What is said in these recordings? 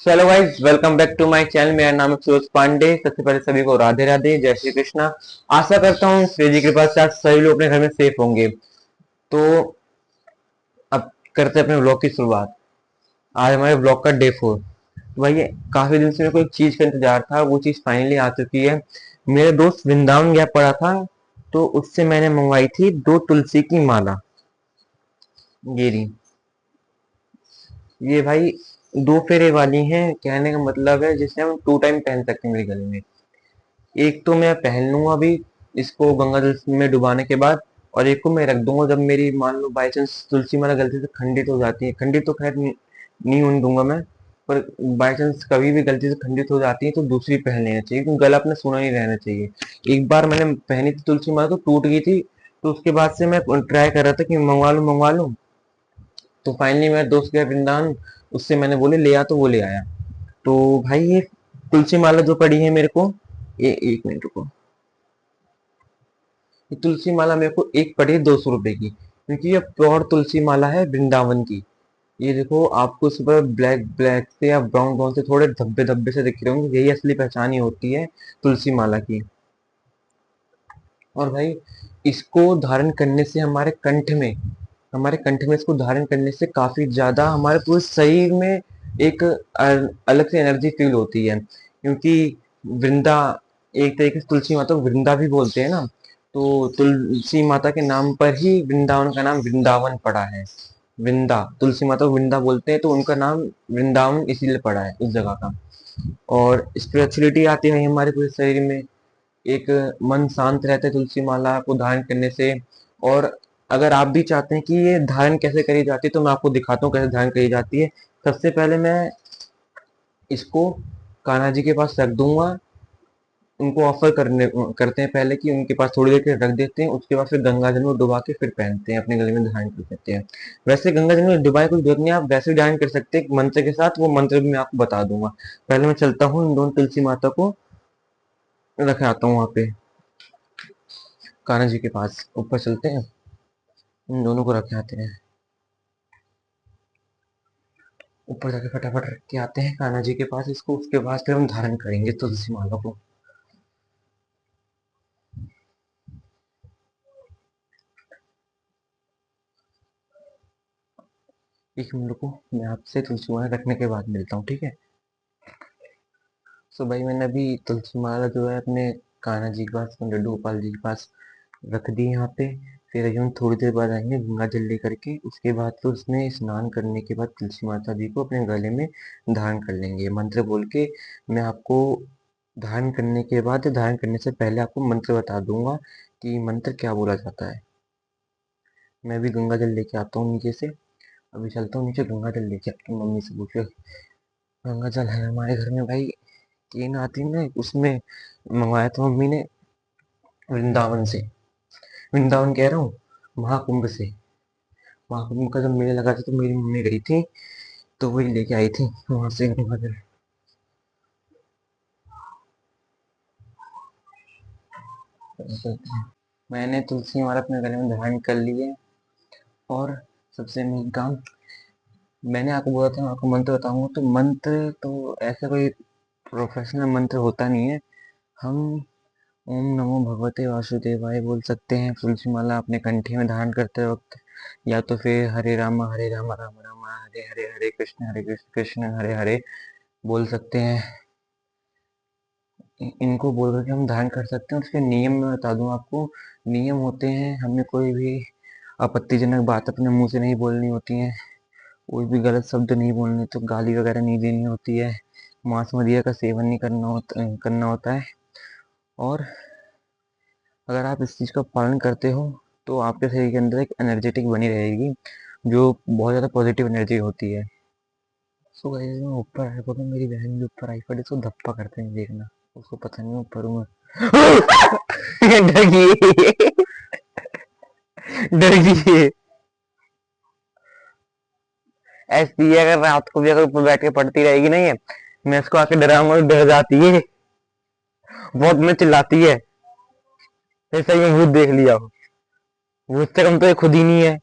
Hello guys, welcome back to my channel. मेरा नाम है फिरोज पांडे। सबसे पहले सभी को राधे राधे, जय श्री कृष्णा। आशा करता हूँ श्री जी की कृपा से आज सभी लोग अपने घर में सेफ होंगे। तो अब करते हैं अपने व्लॉग की शुरुआत। आज हमारे व्लॉग का डे 4। तो भाई काफी दिन से मेरे को एक चीज का इंतजार था, वो चीज फाइनली आ चुकी है। मेरे दोस्त वृंदावन गया पड़ा था, तो उससे मैंने मंगवाई थी 2 तुलसी की माला। ये रही। ये भाई 2 फेरे वाली हैं, कहने का मतलब है जिसे हम 2 टाइम पहन सकते हैं मेरे गले में। एक तो मैं पहन लूंगा अभी इसको गंगा जल में डुबाने के बाद, और एक को मैं रख दूंगा जब मेरी मान लो बाई चांस तुलसी माला गलती से खंडित हो जाती है। खंडित तो खैर नहीं होने दूंगा मैं, पर बाई चांस कभी भी गलती से खंडित हो जाती है तो दूसरी पहन लेना चाहिए, क्योंकि गला अपना सूना नहीं रहना चाहिए। एक बार मैंने पहनी थी तुलसी माला तो टूट गई थी, तो उसके बाद से मैं ट्राई कर रहा था कि मंगवा लूं। तो फाइनली मेरा दोस्त गया वृंदावन, उससे मैंने बोले ले आ, तो वो ले आया। तो भाई ये तुलसी माला जो पड़ी है मेरे को, ये 1 मिनट रुको। ये तुलसी माला मेरे को एक पड़ी 200 रुपए की, क्योंकि ये प्योर तुलसी माला है वृंदावन की। ये देखो, आपको इस पर ब्लैक ब्लैक से या ब्राउन ब्राउन से थोड़े धब्बे धब्बे से दिख रहे होंगे, यही असली पहचान ही होती है तुलसी माला की। और भाई इसको धारण करने से हमारे कंठ में इसको धारण करने से काफी ज्यादा हमारे पूरे शरीर में एक अलग से एनर्जी फील होती है, क्योंकि वृंदा, एक तरीके से तुलसी माता को वृंदा भी बोलते हैं ना। तो तुलसी माता के नाम पर ही वृंदावन का नाम वृंदावन पड़ा है। वृंदा, तुलसी माता को वृंदा बोलते हैं, तो उनका नाम वृंदावन इसीलिए पड़ा है उस जगह का। और स्पिरिचुअलिटी आती है हमारे पूरे शरीर में। एक मन शांत रहता है तुलसी माला को धारण करने से। और अगर आप भी चाहते हैं कि ये धारण कैसे करी जाती है, तो मैं आपको दिखाता हूँ कैसे धारण करी जाती है। सबसे पहले मैं इसको कान्हा जी के पास रख दूंगा। उनको ऑफर करते हैं पहले कि उनके पास थोड़ी देर के रख देते हैं, उसके बाद फिर गंगा जल में डुबा के फिर पहनते हैं, अपने गले में धारण कर देते हैं। वैसे गंगा जल में डुबाए कोई जरूरत नहीं है, आप वैसे भी धारण कर सकते हैं मंत्र के साथ। वो मंत्र भी मैं आपको बता दूंगा। पहले मैं चलता हूँ इन दोनों तुलसी माता को रख आता हूँ वहां पे, कान्हा जी के पास ऊपर चलते हैं, इन दोनों को रखे आते हैं। ऊपर जाके फटाफट रख के आते हैं कान्हा जी के पास इसको, उसके बाद फिर हम धारण करेंगे तुलसी माला को। एक मिनट को, मैं आपसे तुलसी माला रखने के बाद मिलता हूँ, ठीक है। सो भाई मैंने अभी तुलसी माला जो है अपने कान्हा जी के पास, लड्डू गोपाल जी के पास रख दी यहाँ पे। फिर अभी हम थोड़ी देर बाद आएंगे गंगा जल लेकर के, उसके बाद फिर उसमें स्नान करने के बाद तुलसी माता जी को अपने गले में धारण कर लेंगे मंत्र बोल के। मैं आपको धारण करने के बाद, धारण करने से पहले आपको मंत्र बता दूंगा कि मंत्र क्या बोला जाता है। मैं भी गंगा जल लेके आता हूँ नीचे से। अभी चलता हूँ नीचे, गंगा जल लेके आता हूँ, मम्मी से पूछ के। गंगा जल है हमारे घर में भाई, केन आती है उसमें मंगवाया था मम्मी ने वृंदावन से। वृंदावन कह रहा हूँ, महाकुंभ से। महाकुंभ का जब मेला लगा था तो मेरी मम्मी गई थी, तो वही लेके आई थी वहां से गंगा जल। मैंने तुलसी माला अपने गले में धारण कर ली है। और सबसे मेन काम, मैंने आपको बोला था मैं आपको मंत्र बताऊंगा, तो मंत्र तो ऐसा कोई प्रोफेशनल मंत्र होता नहीं है। हम ओम नमो भगवते वासुदेवाय बोल सकते हैं तुलसी माला अपने कंठे में धारण करते वक्त, या तो फिर हरे राम राम राम हरे हरे, हरे कृष्ण कृष्ण हरे हरे बोल सकते हैं। इनको बोल करके हम धारण कर सकते हैं। उसके नियम मैं बता दूं आपको। नियम होते हैं, हमें कोई भी आपत्तिजनक बात अपने मुंह से नहीं बोलनी होती है, कोई भी गलत शब्द नहीं बोलने, तो गाली वगैरह नहीं देनी होती है, मांस मदिरा का सेवन नहीं करना होता है। और अगर आप इस चीज़ का पालन करते हो, तो आपके शरीर के अंदर एक एनर्जेटिक बनी रहेगी, जो बहुत ज़्यादा पॉजिटिव एनर्जी होती है। सो गाइस मैं ऊपर आया, क्योंकि मेरी बहन भी ऊपर आई पड़ी, इसको धप्पा करते हैं देखना। उसको पता नहीं मैं ऊपर हूँ। डर गई, डर गई। ऐसी है, अगर रात को भी अगर ऊपर बैठ के पढ़ती रहेगी ना ये, मैं इसको आके डराऊंगा तो डर जाती है, बहुत में चिल्लाती है, ऐसा ही भूत देख लिया हो। भूत से कम तो ये खुद ही नहीं है।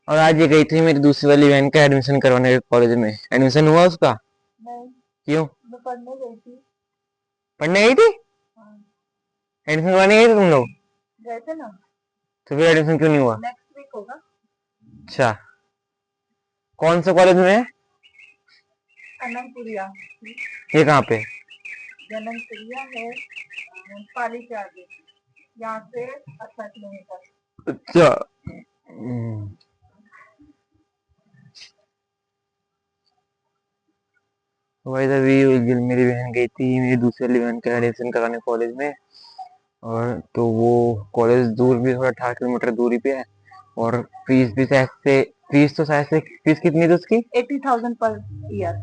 और आज ये गई थी मेरी दूसरी वाली बहन का एडमिशन करवाने कॉलेज में। एडमिशन हुआ उसका? नहीं, क्यों? मैं पढ़ने गई थी। पढ़ने गई थी? हाँ, एडमिशन करवाने गई थी तुम लोग? गए थे ना। तो फिर एडमिशन क्यों नहीं हुआ? नेक्स्ट वीक होगा। अच्छा, कौन से कॉलेज में है? अनंतपुरिया। ये कहाँ पे? अनंतपुरिया है पाली के आगे, यहाँ से 18 किलोमीटर। अच्छा। वही तभी मेरी बहन गई थी मेरी दूसरी वाली बहन का एडमिशन कराने कॉलेज में। और तो वो कॉलेज दूर भी, थोड़ा 18 किलोमीटर दूरी पे है। और फीस भी शायद से, फीस तो शायद से, फीस कितनी थी उसकी? 80,000 पर ईयर।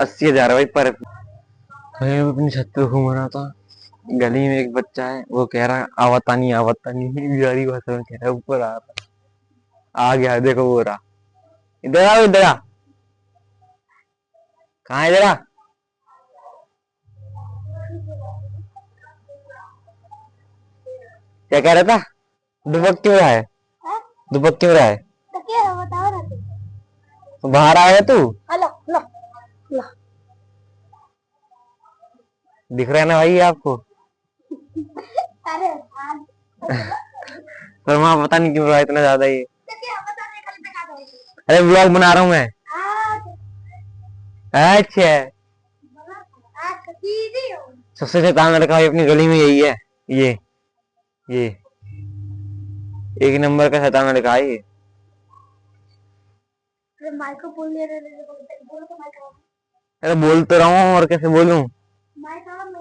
80,000 भाई पर। भाई मैं अपनी छत पे घूम रहा था, गली में एक बच्चा है, वो कह रहा आवता नहीं बिहारी भाषा में कह रहा है, ऊपर आ रहा। आ गया देखो, वो रहा। इधर आओ, इधर आ। कहाँ है? इधर आ। क्या कह रहा था? दुबक क्यों रहा है? दुबक क्यों रहा है? तो क्या है बताओ ना तुम। तो बाहर आया तू? हेलो लो लो। दिख रहा है ना भाई आपको? अरे पर वहां पता नहीं क्यों रहा है इतना ज्यादा ये। तो क्या बताने कल दिखा दो। अरे ब्लॉग बना रहा हूँ मैं। अच्छा, आज दीदी हो। सबसे शैतान लड़का भाई अपनी गली में यही है। ये एक नंबर का शैतान लड़का है ये। अरे माइक को बोल ले रहे बोलो तो माइक। अरे बोल तो रहा हूँ, और कैसे बोलूं? माइक और लो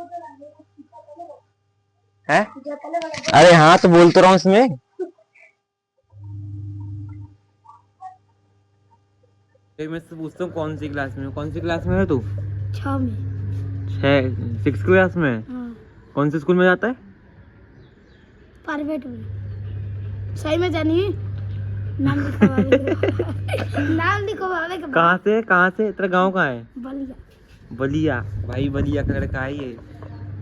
है? जो पहले वाला। अरे हाँ, तो बोल तो रहा हूँ इसमें। मैं से पूछता हूँ, कौन सी क्लास में है तू? 6 में। 6 क्लास में? हाँ। कौन से स्कूल में जाता है? प्राइवेट में। सही में जानिए। नाम लिखवावे के कहाँ से तेरा गांव कहाँ है? बलिया। बलिया? भाई बलिया का लड़का है ये।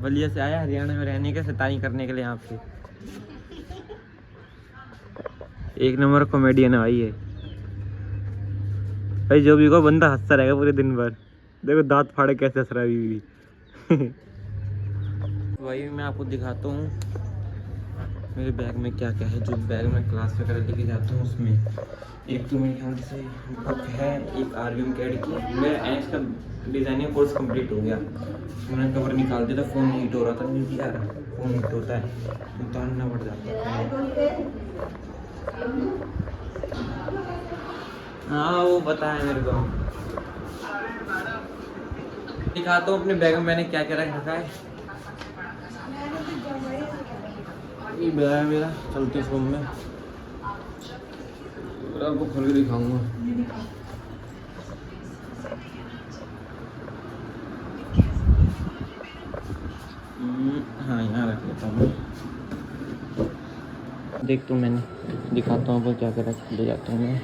बलिया से आया हरियाणा में रहने के, शैतानी करने के लिए यहाँ पे। एक नंबर कॉमेडियन है भाई ये। भाई जो भी को बंदा हंसता रहेगा पूरे दिन भर। देखो दांत फाड़े कैसे हंस रहा है अभी भी। वही मैं आपको दिखाता हूँ मेरे बैग में क्या क्या है। जो बैग में क्लास वगैरह लेके जाता हूँ उसमें एक तो मेरे ख्याल से बुक है, एक आरवीएम कैड की। मेरा एंस का डिज़ाइनिंग कोर्स कंप्लीट हो गया। मैंने कवर निकाल दिया था, फ़ोन हीट हो रहा था। नहीं यार, फ़ोन हीट होता है, उतारना पड़ जाता है। हाँ वो पता है मेरे को। दिखाता हूँ अपने बैग में मैंने क्या क्या रखा है। ये बैग है मेरा, चलते फोन में आपको खोल के दिखाऊंगा। हाँ यहाँ रख लेता हूँ। देख तो मैंने दिखाता हूँ आपको क्या क्या रख ले जाता हूँ मैं।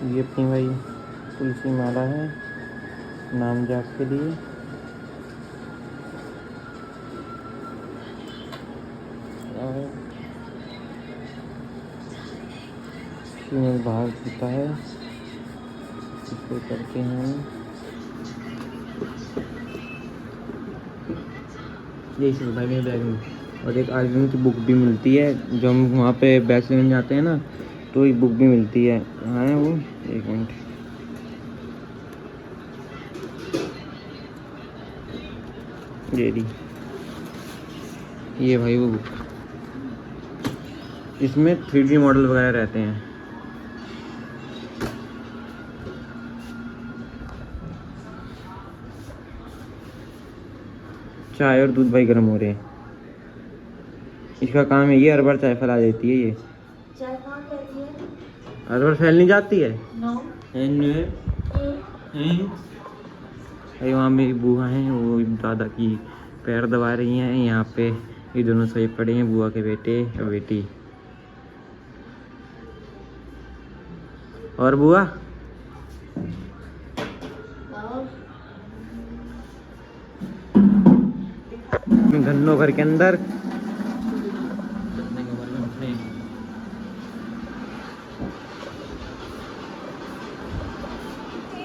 ये अपनी भाई तुलसी माला है नाम जाप के लिए। और बाहर पीता है, इसको करते हैं। यही सब भाई मेरे बैग में। और एक आर्यन की बुक भी मिलती है, जो हम वहाँ पे बैच लेने जाते हैं ना, तो एक बुक भी मिलती है। हाँ है वो, एक मिनट। ये भाई वो बुक, इसमें 3D मॉडल वगैरह रहते हैं। चाय और दूध भाई गर्म हो रहे हैं। इसका काम है ये, हर बार चाय फैला देती है ये। चाय कहाँ करती है? हर बार फैल नहीं जाती है। नो। अरे वहाँ मेरी बुआ हैं, वो दादा की पैर दबा रही हैं। यहाँ पे ये दोनों सोए पड़े हैं, बुआ के बेटे और बेटी। और बुआ घन्नो घर के अंदर।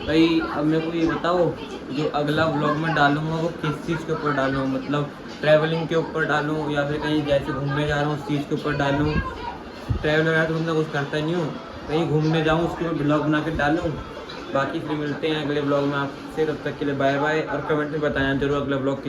भाई अब मेरे को ये बताओ, जो अगला व्लॉग मैं डालूंगा वो किस चीज़ के ऊपर डालूँ, मतलब ट्रैवलिंग के ऊपर डालूँ या फिर कहीं जैसे घूमने जा रहा हूँ उस चीज़ के ऊपर डालूँ। ट्रैवल वगैरह तो मतलब कुछ करता नहीं हूँ, कहीं घूमने जाऊँ उसके ऊपर ब्लॉग बना के डालूँ। बाकी फिर मिलते हैं अगले ब्लॉग में आपसे, तब तक के लिए बाय बाय। और कमेंट में बताना जरूर अगला ब्लॉग